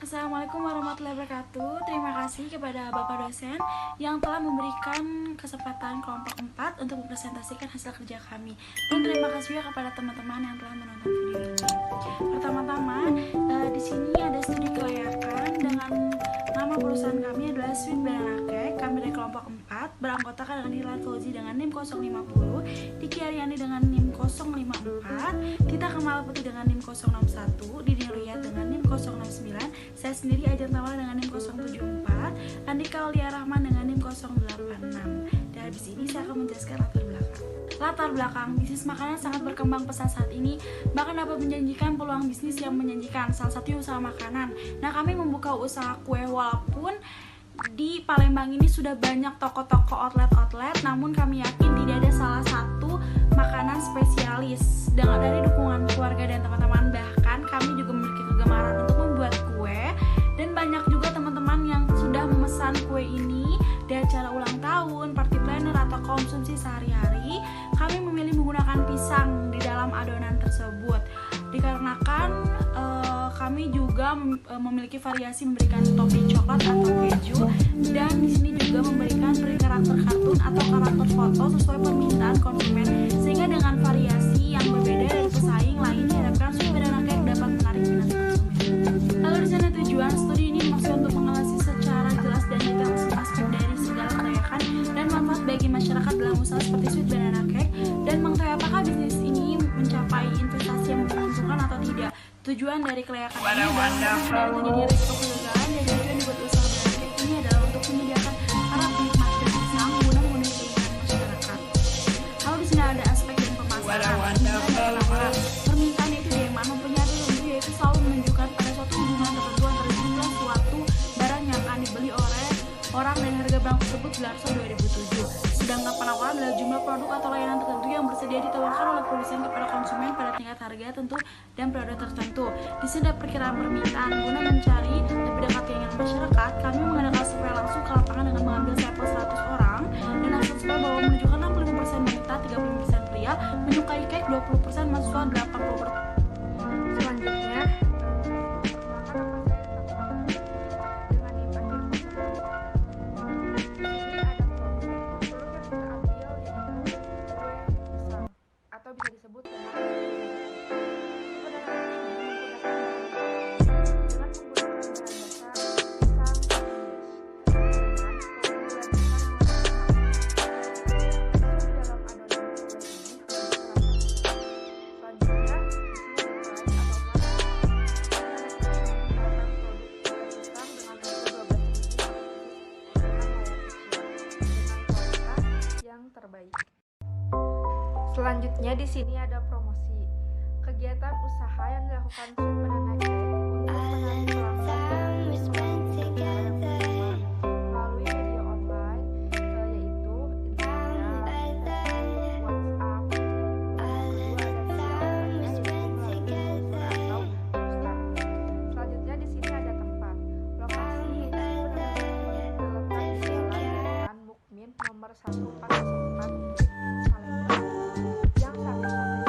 Assalamualaikum warahmatullahi wabarakatuh. Terima kasih kepada Bapak dosen yang telah memberikan kesempatan kelompok 4 untuk mempresentasikan hasil kerja kami. Dan terima kasih juga kepada teman-teman yang telah menonton video ini. Pertama-tama, di sini ada studi kelayakan dengan nama perusahaan kami adalah Sweet Banana Cake. Kami dari kelompok 4 beranggotakan dengan Hilal Fauzi dengan NIM 050, Diki Aryani dengan NIM 054, Tita Kemal Putih dengan NIM 061, Didi Riyad dengan NIM 069, saya sendiri Ajeng Tamara dengan NIM 074, Andika Aulia Rahman dengan NIM 086. Dan habis ini saya akan menjelaskan latar belakang bisnis makanan sangat berkembang pesat saat ini, bahkan dapat menjanjikan peluang bisnis yang menjanjikan, salah satunya usaha makanan. Nah, kami membuka usaha kue walaupun di Palembang ini sudah banyak toko-toko outlet, namun kami yakin tidak ada salah satu makanan spesialis. Dari dukungan keluarga dan teman-teman, bahkan kami juga memiliki kegemaran untuk membuat kue, dan banyak juga teman-teman yang sudah memesan kue ini di acara ulang tahun, party planner, atau konsumsi sehari-hari. Kami memilih menggunakan pisang di dalam adonan tersebut dikarenakan kami juga memiliki variasi memberikan topping coklat atau keju, dan di sini juga memberikan karakter kartun atau karakter foto sesuai permintaan konsumen, sehingga dengan variasi yang berbeda dari pesaing lain diharapkan Sweet Banana Cake dapat menarik minat konsumen. Lalu di sana tujuan studi ini maksud untuk menganalisis secara jelas dan detail aspek dari segala kelayakan dan manfaat bagi masyarakat dalam usaha seperti Sweet Banana Cake, dan mengetahui apakah bisnis ini mencapai investasi yang menguntungkan atau tidak. Tujuan dari kelayakan ini adalah terjadi risiko kegagalan, dan tujuan dibuat usaha banana cake ini adalah untuk menyediakan para penikmat dan pisang guna memenuhi kebutuhan masyarakat. Lalu di sini ada aspek dan pemasaran. Permintaan itu demand mempunyai tentu, yaitu selalu menunjukkan pada suatu hubungan tertentu antara jumlah suatu barang yang akan dibeli oleh orang dan harga barang tersebut Larso 2007. Sedangkan penawaran adalah jumlah produk atau layanan tertentu yang bersedia ditawarkan oleh produsen kepada konsumen pada tingkat harga tentu dan periode tertentu. Di sini ada perkiraan permintaan. Guna mencari lebih dekat keinginan masyarakat, kami mengadakan survei langsung ke lapangan dengan mengambil sampel 100 orang, dan hasil survei bahwa menunjukkan 65% wanita, 30% pria menyukai cake, 20% mahasiswa, 80%. Selanjutnya, atau bisa disebut dengan terbaik. Selanjutnya di sini ada promosi kegiatan usaha yang dilakukan Sweet Banana Cake untuk menarik pelanggan melalui media online, yaitu Instagram, WhatsApp, atau poster. Selanjutnya di sini ada tempat. Lokasi terletak di Jalan Mukmin nomor 1404 Palembang, yang saat ini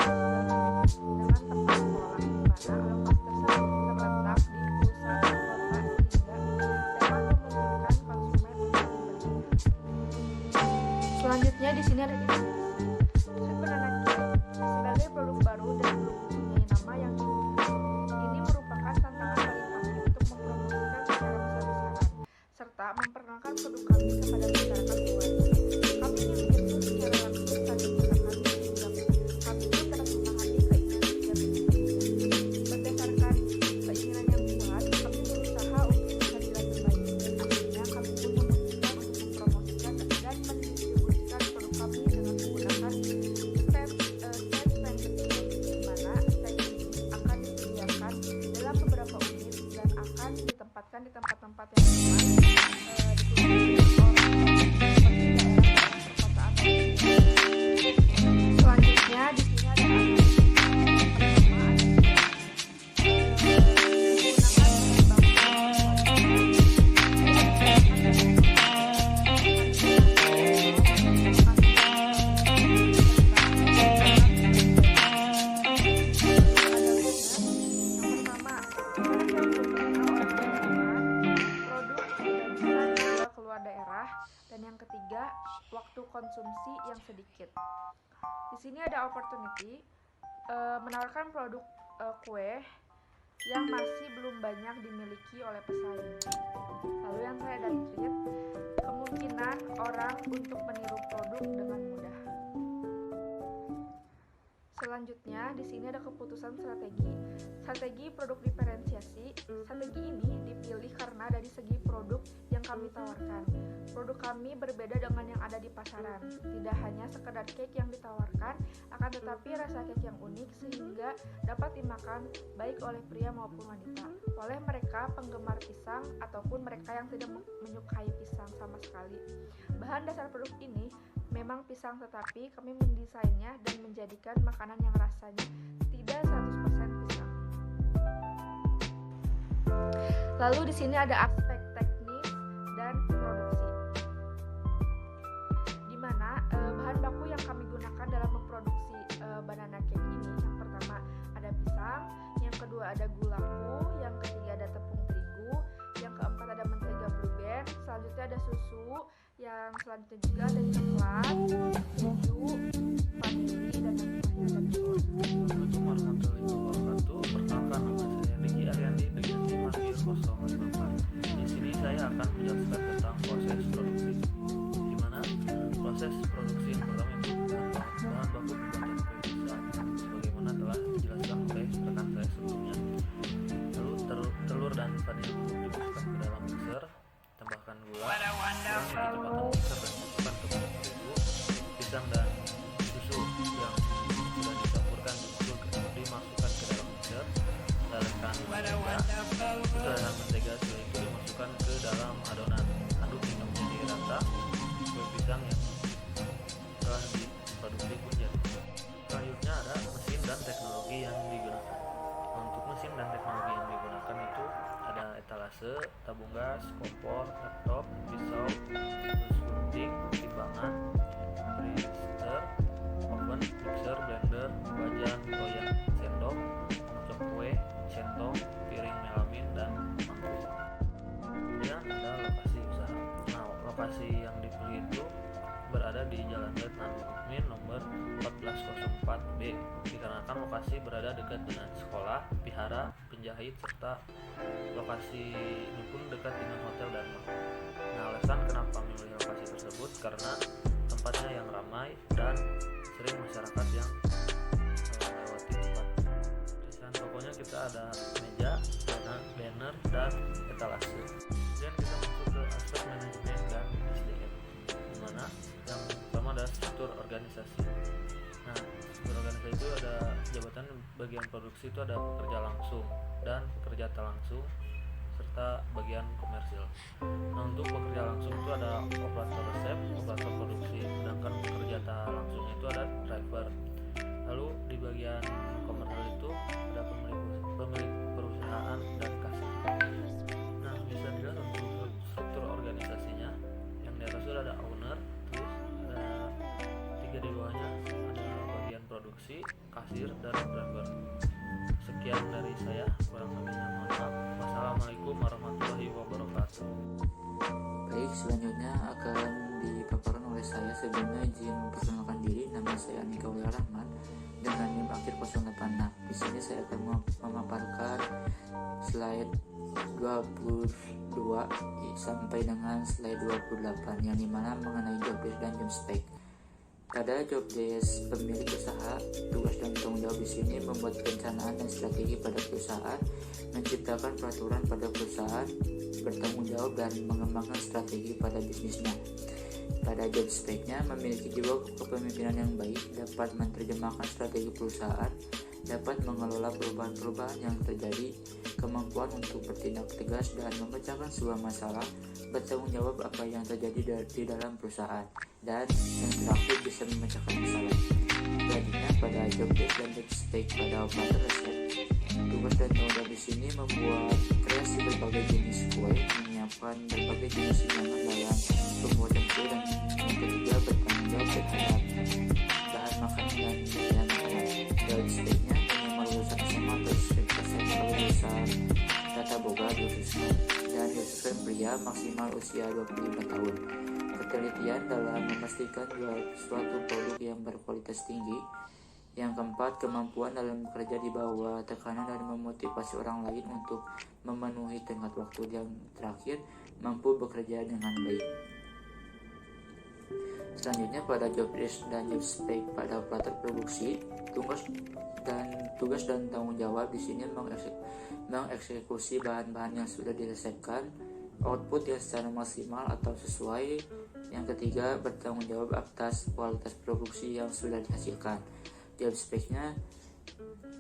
dengan tempat sekolah, di mana lokasi tersebut terletak di pusat kota sehingga dapat memungkinkan konsumen untuk membeli. Selanjutnya di sini ada Sweet Banana Cake sebagai produk baru dan belum mempunyai nama yang diinginkan. Ini merupakan tantangan bagi kami untuk mempromosikan secara besar-besaran serta memperkenalkan produk kami kepada masyarakat luas. Kami ingin menyentuh secara langsung pada masyarakat sehingga kami pun terus memahami keinginan setiap individu. Berdasarkan keinginan yang kuat, kami berusaha untuk menjadi lebih baik. Akhirnya kami pun memutuskan untuk mempromosikan dan mendistribusikan produk kami dengan menggunakan stand kecil, di mana stand ini akan disediakan dalam beberapa unit dan akan ditempatkan di tempat-tempat yang aman. Dan yang ketiga, waktu konsumsi yang sedikit. Di sini ada opportunity menawarkan produk kue yang masih belum banyak dimiliki oleh pesaing. Lalu yang saya ada treat, kemungkinan orang untuk meniru produk dengan mudah. Selanjutnya, di sini ada keputusan strategi. Strategi produk diferensiasi. Strategi ini dipilih karena dari segi produk yang kami tawarkan. Produk kami berbeda dengan yang ada di pasaran. Tidak hanya sekedar cake yang ditawarkan, akan tetapi rasa cake yang unik sehingga dapat dimakan baik oleh pria maupun wanita. Oleh mereka penggemar pisang ataupun mereka yang tidak menyukai pisang sama sekali. Bahan dasar produk ini memang pisang, tetapi kami mendesainnya dan menjadikan makanan yang rasanya tidak 100% pisang. Lalu di sini ada aspek teknis dan produksi, di mana bahan baku yang kami gunakan dalam memproduksi banana cake ini, yang pertama ada pisang, yang kedua ada gulaku, yang ketiga ada tepung terigu, yang keempat ada mentega Blue Band, selanjutnya ada susu, yang selanjutnya juga ada coklat, keju, vanili, dan yang terakhir ada telur. Assalamualaikum warahmatullahi wabarakatuh. Perkenalkan, nama saya Diki Ariandi dengan NIM 054. Di sini saya akan menjelaskan tentang proses produksi, di mana proses produksi yang pertama itu bahan baku pembuatan kue pisang, sebagaimana telah dijelaskan oleh rekan saya sebelumnya. Lalu telur dan vanili dimasukkan ke dalam mixer, tambahkan gula, kurang ditambahkan mixer dan masukkan ke dalam terigu, pisang dan susu yang sudah dicampurkan dimasukkan ke dalam mixer, lalaikan mentega, setelah itu dimasukkan ke dalam adonan, aduk hingga menjadi rata. Kue pisang yang telah diproduksi pun jadi. Selanjutnya ada mesin dan teknologi yang digunakan. Untuk mesin dan teknologi yang digunakan itu ada etalase, tabung gas, kompor, laptop, pisau, terus gunting, timbangan, twister, oven, mixer, blender, wajan, loyang, sendok, pengocok kue, centong, piring melamin, dan mangkuk. Kemudian ada lokasi usaha. Nah, lokasi yang dipilih itu berada di Jalan Letnan Mukmin nomor 1404B, dikarenakan lokasi berada dekat dengan sekolah, vihara, penjahit, serta lokasi ini pun dekat dengan hotel dan mall. Nah, alasan kenapa memilih lokasi tersebut karena tempatnya yang ramai dan sering masyarakat yang melewati tempat. Desain tokonya kita ada meja, banner, dan etalase. Kemudian kita masuk ke aspek manajemen dan SDM, di mana yang pertama ada struktur organisasi. Nah, struktur organisasi itu ada jabatan bagian produksi itu ada pekerja langsung dan pekerja tak langsung serta bagian komersil. Nah, untuk pekerja langsung itu ada operator resep, operator produksi, sedangkan pekerja tak langsungnya itu ada driver. Lalu di bagian komersil itu ada pemilik perusahaan dan kasir. Nah, bisa dilihat untuk struktur organisasinya, yang di atas itu ada owner, terus ada tiga di bawahnya ada bagian produksi, kasir, dan driver. Sekian dari saya, kurang lebihnya mohon maaf. Wassalamualaikum warahmatullahi wabarakatuh. Baik, selanjutnya akan dipaparkan oleh saya. Sebelumnya izin memperkenalkan diri, nama saya Andika Wira Rahman dengan NIM akhir 086. Di sini saya akan memaparkan slide 22 sampai dengan slide 28 yang dimana mengenai job desk dan job spec. Pada job desk pemilik usaha, tugas dan tanggung jawab di sini membuat perencanaan dan strategi pada perusahaan, menciptakan peraturan pada perusahaan, bertanggung jawab dan mengembangkan strategi pada bisnisnya. Pada job speknya, memiliki jiwa kepemimpinan yang baik, dapat menerjemahkan strategi perusahaan, dapat mengelola perubahan-perubahan yang terjadi, kemampuan untuk bertindak tegas dan memecahkan sebuah masalah, bertanggung jawab apa yang terjadi di dalam perusahaan, dan yang terakhir bisa memecahkan masalah. Jadinya pada job desk dan job spek pada operator resep, tugas dan tanggung jawab di sini membuat kreasi berbagai jenis kue, menyiapkan berbagai jenis hidangan dalam pembuatan kue, dan yang ketiga bertanggung jawab terhadap bahan makanan dan yang job speknya minimal lulusan SMA atau sertifikasi lulusan tata boga diususkan, dan diususkan pria maksimal usia 25 tahun. ketelitian dalam memastikan suatu produk yang berkualitas tinggi. Yang keempat, kemampuan dalam bekerja di bawah tekanan dan memotivasi orang lain untuk memenuhi tenggat waktu. Yang terakhir, mampu bekerja dengan baik. Selanjutnya pada job desk dan job spec pada operator produksi, tugas dan tanggung jawab di sini mengeksekusi bahan-bahan yang sudah diresepkan, output yang secara maksimal atau sesuai. Yang ketiga, bertanggung jawab atas kualitas produksi yang sudah dihasilkan. Job speknya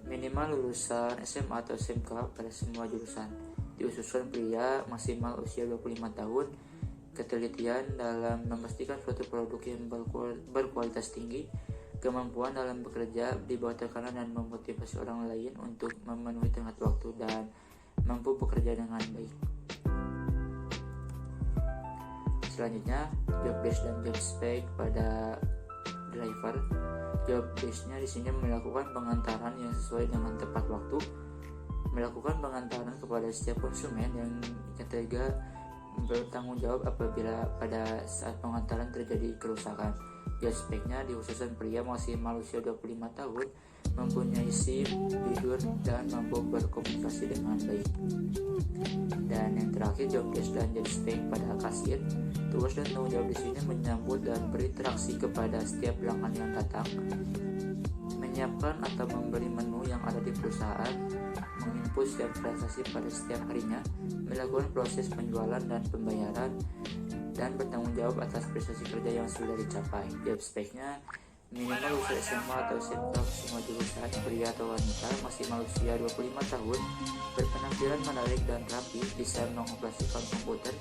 minimal lulusan SMA atau SMK pada semua jurusan. Diusulkan pria, maksimal usia 25 tahun. Ketelitian dalam memastikan suatu produk yang berkualitas tinggi, kemampuan dalam bekerja di bawah tekanan dan memotivasi orang lain untuk memenuhi tenggat waktu, dan mampu bekerja dengan baik. Selanjutnya, job desk dan job spec pada driver. Job desk-nya di sini melakukan pengantaran yang sesuai dengan tepat waktu, melakukan pengantaran kepada setiap konsumen. Yang ketiga, bertanggung jawab apabila pada saat pengantaran terjadi kerusakan. Job spec-nya dikhususkan pria, maksimal usia 25 tahun, mempunyai SIM, jujur, dan mampu berkomunikasi dengan baik. Dan yang terakhir, job desk dan job spec pada kasir. Tugas dan tanggung jawab di sini menyambut dan berinteraksi kepada setiap pelanggan yang datang, menyiapkan atau memberi menu yang ada di perusahaan, menginput setiap transaksi pada setiap harinya, melakukan proses penjualan dan pembayaran, dan bertanggung jawab atas prestasi kerja yang sudah dicapai. Job spec-nya minimal usia SMA atau SMK semua jurusan, pria atau wanita, maksimal usia 25 tahun, berpenampilan menarik dan rapi, bisa mengoperasikan komputer,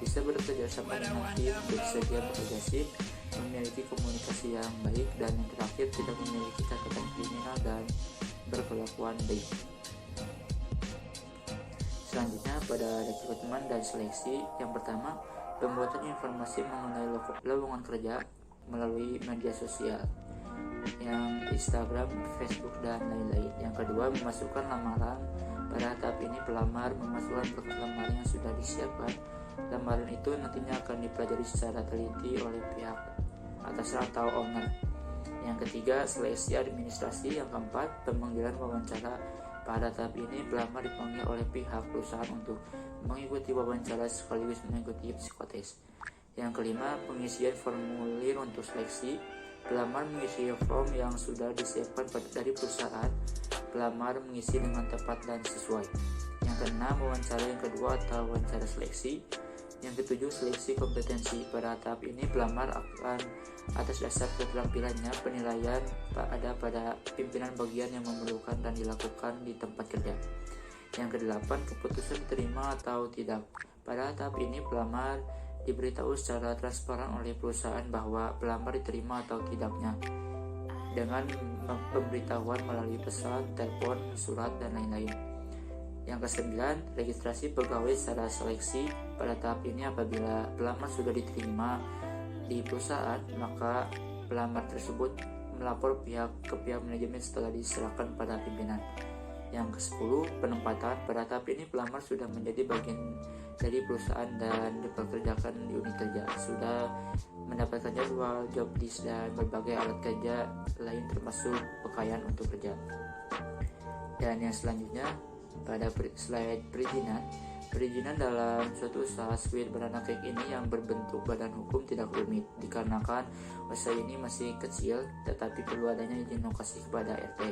bisa bekerja sama dengan tim, bersedia bekerja shift, memiliki komunikasi yang baik, dan yang terakhir tidak memiliki catatan kriminal dan berkelakuan baik. Selanjutnya pada rekrutmen dan seleksi. Yang pertama, pembuatan informasi mengenai lowongan kerja melalui media sosial, yang Instagram, Facebook, dan lain-lain. Yang kedua, memasukkan lamaran. Pada tahap ini pelamar memasukkan berkas lamaran yang sudah disiapkan. Lamaran itu nantinya akan dipelajari secara teliti oleh pihak atasan atau owner. Yang ketiga, seleksi administrasi. Yang keempat, pemanggilan wawancara. Pada tahap ini pelamar dipanggil oleh pihak perusahaan untuk mengikuti wawancara sekaligus mengikuti psikotes. Yang kelima, pengisian formulir untuk seleksi. Pelamar mengisi form yang sudah disiapkan dari perusahaan. Pelamar mengisi dengan tepat dan sesuai. Yang keenam, wawancara yang kedua atau wawancara seleksi. Yang ketujuh, seleksi kompetensi. Pada tahap ini pelamar akan atas dasar keterampilannya penilaian ada pada pimpinan bagian yang memerlukan dan dilakukan di tempat kerja. Yang kedelapan, keputusan diterima atau tidak. Pada tahap ini pelamar diberitahu secara transparan oleh perusahaan bahwa pelamar diterima atau tidaknya, dengan pemberitahuan melalui pesan, telepon, surat, dan lain-lain. Yang kesembilan, registrasi pegawai secara seleksi. Pada tahap ini apabila pelamar sudah diterima di perusahaan, maka pelamar tersebut melapor ke pihak manajemen setelah diserahkan pada pimpinan. Yang ke-10, penempatan. Pada tahap ini pelamar sudah menjadi bagian dari perusahaan dan dipekerjakan di unit kerja, sudah mendapatkan jadwal, job list, dan berbagai alat kerja lain termasuk pakaian untuk kerja. Dan yang selanjutnya pada slide perizinan. Perizinan dalam suatu usaha sweet banana cake ini yang berbentuk badan hukum tidak rumit, dikarenakan usaha ini masih kecil tetapi perlu adanya izin lokasi kepada RT.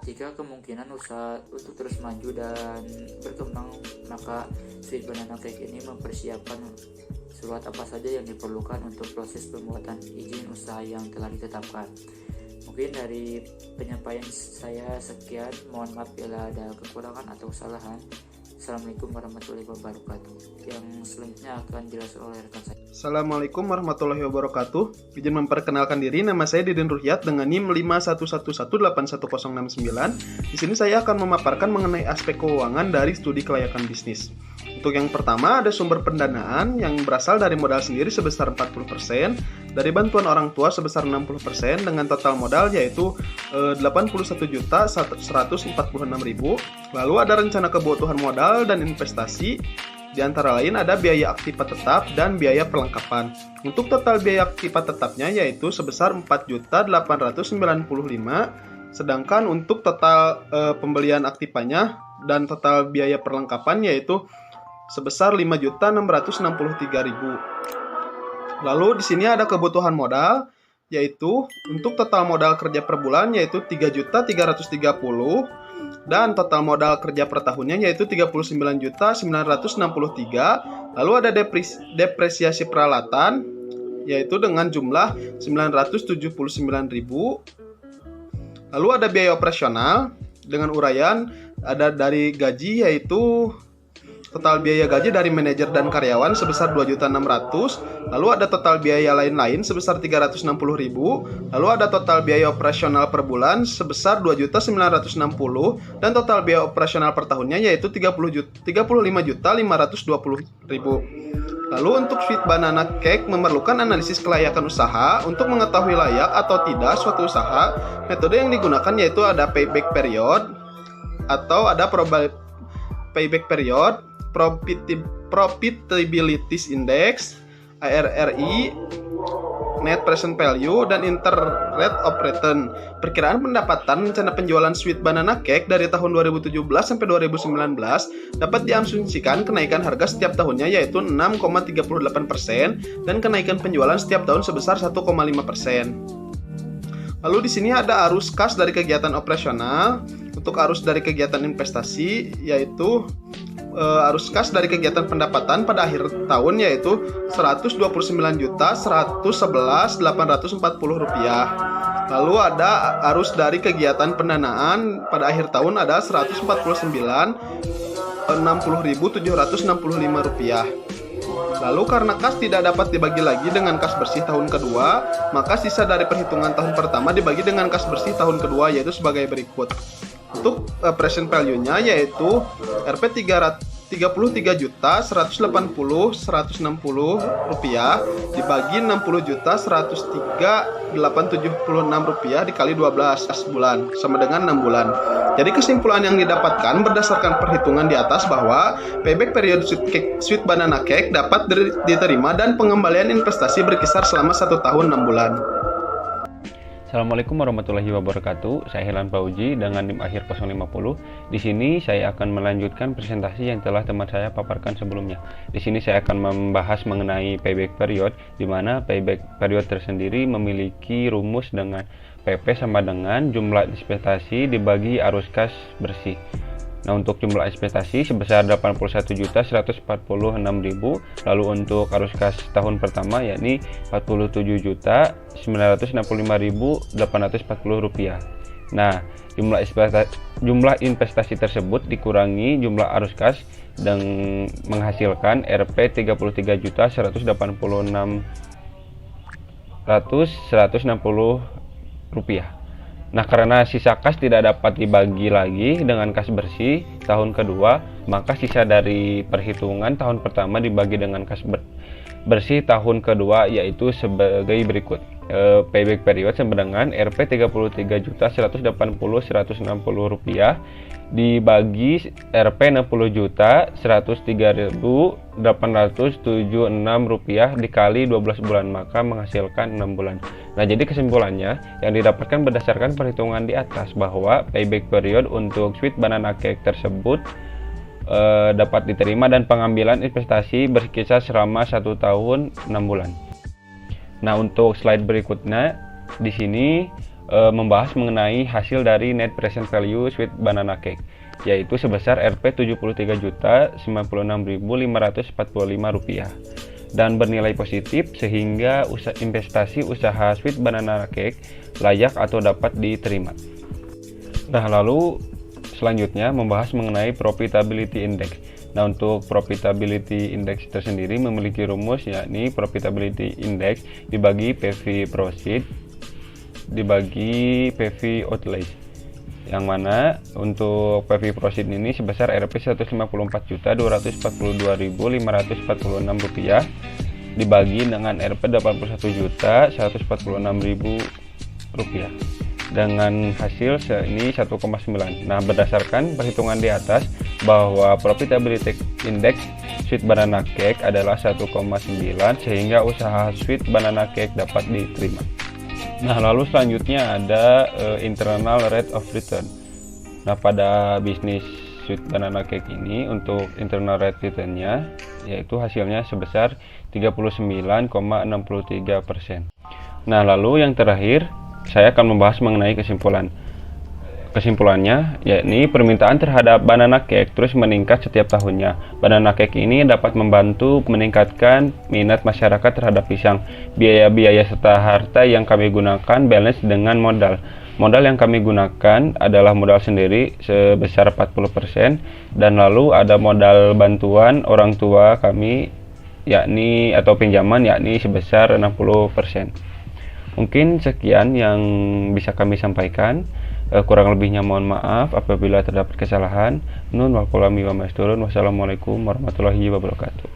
Jika kemungkinan usaha untuk terus maju dan berkembang, maka sweet banana cake ini mempersiapkan surat apa saja yang diperlukan untuk proses pembuatan izin usaha yang telah ditetapkan. Mungkin dari penyampaian saya sekian, mohon maaf bila ada kekurangan atau kesalahan. Assalamualaikum warahmatullahi wabarakatuh. Yang selanjutnya akan dijelaskan oleh rekan saya. Assalamualaikum warahmatullahi wabarakatuh. Izin memperkenalkan diri, nama saya Didin Ruhyat dengan NIM 511181069. Di sini saya akan memaparkan mengenai aspek keuangan dari studi kelayakan bisnis. Untuk yang pertama, ada sumber pendanaan yang berasal dari modal sendiri sebesar 40%, dari bantuan orang tua sebesar 60%, dengan total modal yaitu 81.146.000. Lalu ada rencana kebutuhan modal dan investasi Di antara lain ada biaya aktiva tetap dan biaya perlengkapan. Untuk total biaya aktiva tetapnya yaitu sebesar 4.895.000, sedangkan untuk total pembelian aktivanya dan total biaya perlengkapan yaitu sebesar 5.663.000. Lalu di sini ada kebutuhan modal, yaitu untuk total modal kerja per bulan yaitu 3.330.000 dan total modal kerja per tahunnya yaitu 39.963.000. Lalu ada depresiasi peralatan yaitu dengan jumlah 979.000. Lalu ada biaya operasional dengan uraian ada dari gaji yaitu total biaya gaji dari manajer dan karyawan sebesar 2.600.000. Lalu ada total biaya lain-lain sebesar 360.000. Lalu ada total biaya operasional per bulan sebesar 2.960.000 dan total biaya operasional per tahunnya yaitu 35.520.000. Lalu untuk Sweet Banana Cake memerlukan analisis kelayakan usaha. Untuk mengetahui layak atau tidak suatu usaha, metode yang digunakan yaitu ada payback period atau ada payback period, Profitability Index, ARRI, Net Present Value, dan Internal Rate of Return. Perkiraan pendapatan rencana penjualan Sweet Banana Cake dari tahun 2017 sampai 2019 dapat diasumsikan kenaikan harga setiap tahunnya yaitu 6,38% dan kenaikan penjualan setiap tahun sebesar 1,5%. Lalu di sini ada arus kas dari kegiatan operasional. Untuk arus dari kegiatan investasi yaitu arus kas dari kegiatan pendapatan pada akhir tahun yaitu Rp129.111.840. Lalu ada arus dari kegiatan pendanaan pada akhir tahun ada Rp149.60.765. Lalu karena kas tidak dapat dibagi lagi dengan kas bersih tahun kedua, maka sisa dari perhitungan tahun pertama dibagi dengan kas bersih tahun kedua yaitu sebagai berikut. Untuk present value-nya yaitu Rp 33.180.160 rupiah dibagi 60.103.876 rupiah dikali 12 bulan sama dengan 6 bulan. Jadi kesimpulan yang didapatkan berdasarkan perhitungan di atas bahwa payback period Sweet Banana Cake dapat diterima dan pengembalian investasi berkisar selama 1 tahun 6 bulan. Assalamualaikum warahmatullahi wabarakatuh. Saya Helan Fauji dengan NIM akhir 050. Di sini saya akan melanjutkan presentasi yang telah teman saya paparkan sebelumnya. Di sini saya akan membahas mengenai payback period, di mana payback period tersendiri memiliki rumus dengan PP sama dengan jumlah investasi dibagi arus kas bersih. Nah, untuk jumlah investasi sebesar 81.146.000, lalu untuk arus kas tahun pertama yakni 47.965.840 rupiah. Nah, jumlah investasi tersebut dikurangi jumlah arus kas dan menghasilkan Rp 33.186.160 rupiah. Nah, karena sisa kas tidak dapat dibagi lagi dengan kas bersih tahun kedua, maka sisa dari perhitungan tahun pertama dibagi dengan kas bersih tahun kedua yaitu sebagai berikut. Payback period sama dengan Rp 33.180.160 rupiah dibagi Rp 60.103.876 rupiah dikali 12 bulan, maka menghasilkan 6 bulan. Nah, jadi kesimpulannya yang didapatkan berdasarkan perhitungan di atas bahwa payback period untuk Sweet Banana Cake tersebut dapat diterima dan pengambilan investasi berkisar selama 1 tahun 6 bulan. Nah, untuk slide berikutnya di sini membahas mengenai hasil dari net present value Sweet Banana Cake, yaitu sebesar Rp 73.096.545 rupiah dan bernilai positif sehingga investasi usaha Sweet Banana Cake layak atau dapat diterima. Nah, lalu selanjutnya membahas mengenai Profitability Index. Nah, untuk Profitability Index tersendiri memiliki rumus yakni Profitability Index dibagi PV Proceed dibagi PV Outlay, yang mana untuk PV Proceed ini sebesar Rp 154.242.546 rupiah dibagi dengan Rp 81.146.000 rupiah. dengan hasil ini 1,9. Nah, berdasarkan perhitungan di atas bahwa profitability index Sweet Banana Cake adalah 1,9 sehingga usaha Sweet Banana Cake dapat diterima. Nah, lalu selanjutnya ada internal rate of return. Nah, pada bisnis Sweet Banana Cake ini untuk internal rate return-nya yaitu hasilnya sebesar 39,63%. Nah, lalu yang terakhir saya akan membahas mengenai kesimpulannya, yakni permintaan terhadap banana cake terus meningkat setiap tahunnya. Banana cake ini dapat membantu meningkatkan minat masyarakat terhadap pisang. Biaya-biaya serta harta yang kami gunakan balance dengan modal. Modal yang kami gunakan adalah modal sendiri sebesar 40% dan lalu ada modal bantuan orang tua kami yakni atau pinjaman yakni sebesar 60%. Mungkin sekian yang bisa kami sampaikan. Kurang lebihnya mohon maaf apabila terdapat kesalahan. Nun wal qalami wa masturun. Wassalamualaikum warahmatullahi wabarakatuh.